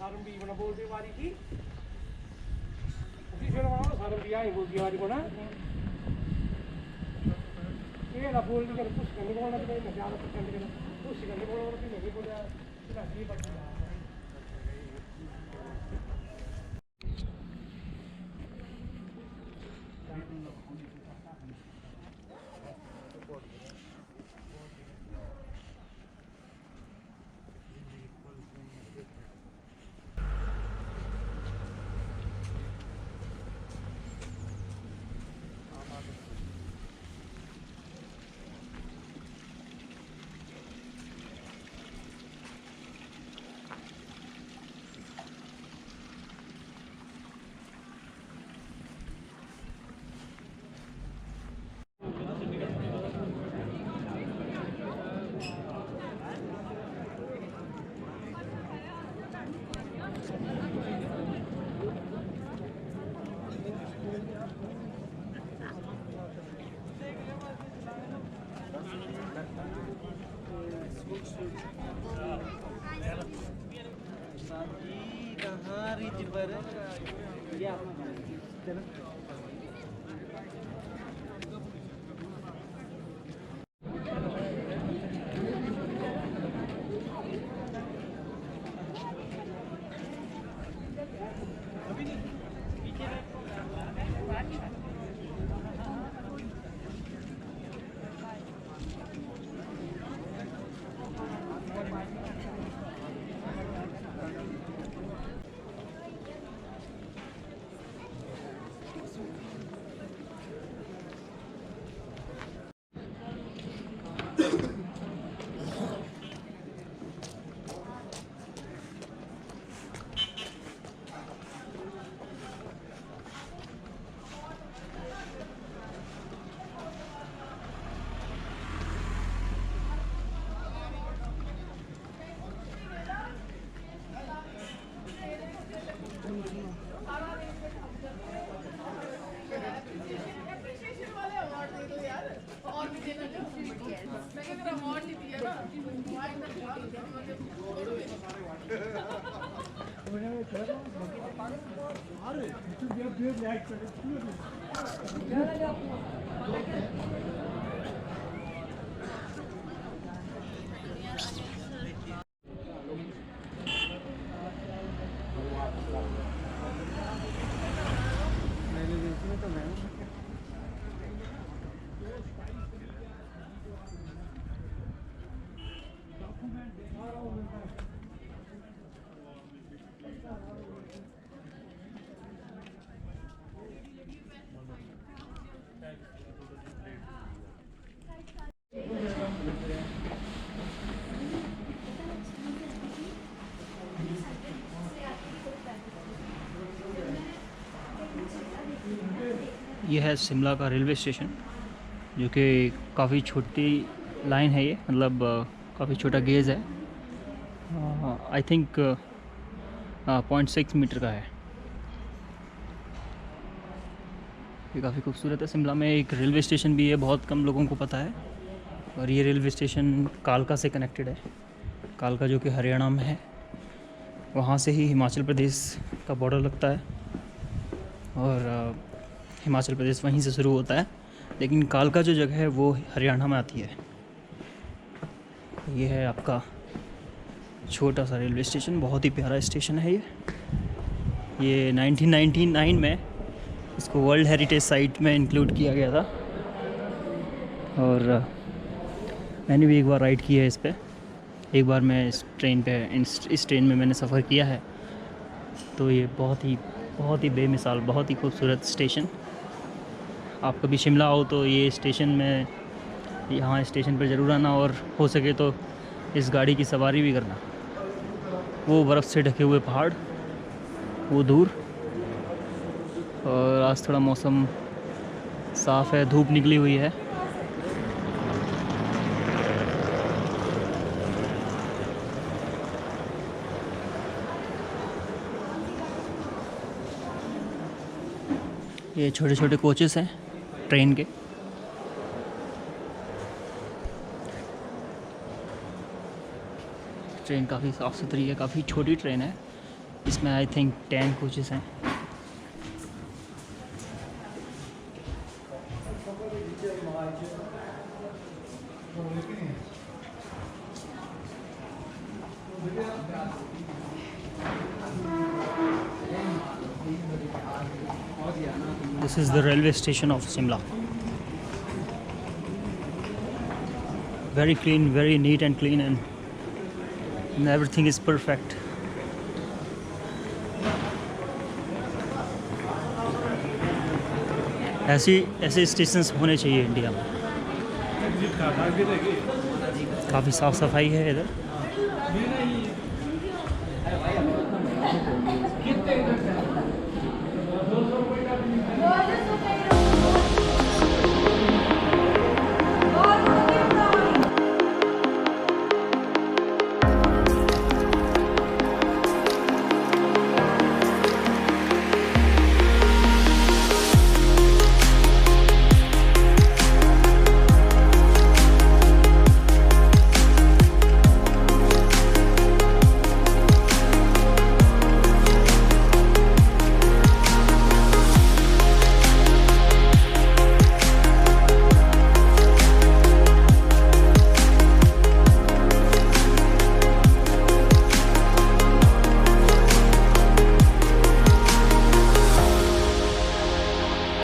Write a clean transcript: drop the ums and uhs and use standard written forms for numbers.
सारंगी बना बोलते वाली की तीसरे वाला सारंगी आई बोलती वाली को ना ये ना बोल के कुछ करने वाला तो नहीं ज्यादा कुछ करने वाला कुछ करने वाला तो नहीं बोला इतना ये बात है। ये है शिमला का रेलवे स्टेशन, जो कि काफ़ी छोटी लाइन है। ये मतलब काफ़ी छोटा गेज है। आई थिंक 0.6 मीटर का है। ये काफ़ी खूबसूरत है। शिमला में एक रेलवे स्टेशन भी है, बहुत कम लोगों को पता है। और ये रेलवे स्टेशन कालका से कनेक्टेड है। कालका जो कि हरियाणा में है, वहाँ से ही हिमाचल प्रदेश का बॉर्डर लगता है और हिमाचल प्रदेश वहीं से शुरू होता है, लेकिन कालका जो जगह है वो हरियाणा में आती है। ये है आपका छोटा सा रेलवे स्टेशन, बहुत ही प्यारा स्टेशन है ये 1999 में इसको वर्ल्ड हेरिटेज साइट में इंक्लूड किया गया था। और मैंने भी एक बार राइड किया है इस पर। एक बार मैं इस ट्रेन में मैंने सफ़र किया है। तो ये बहुत ही बेमिसाल, बहुत ही खूबसूरत स्टेशन। आप कभी शिमला आओ तो ये स्टेशन में, यहाँ स्टेशन पर ज़रूर आना, और हो सके तो इस गाड़ी की सवारी भी करना। वो बर्फ़ से ढके हुए पहाड़ वो दूर, और आज थोड़ा मौसम साफ़ है, धूप निकली हुई है। ये छोटे छोटे कोचेस हैं ट्रेन के। ट्रेन काफ़ी साफ़ सुथरी है, काफ़ी छोटी ट्रेन है। इसमें आई थिंक 10 कोचेस हैं। This is the railway station of Shimla. Very clean, very neat and clean, and everything is perfect. ऐसे स्टेशंस होने चाहिए इंडिया में। काफ़ी साफ़ सफाई है इधर।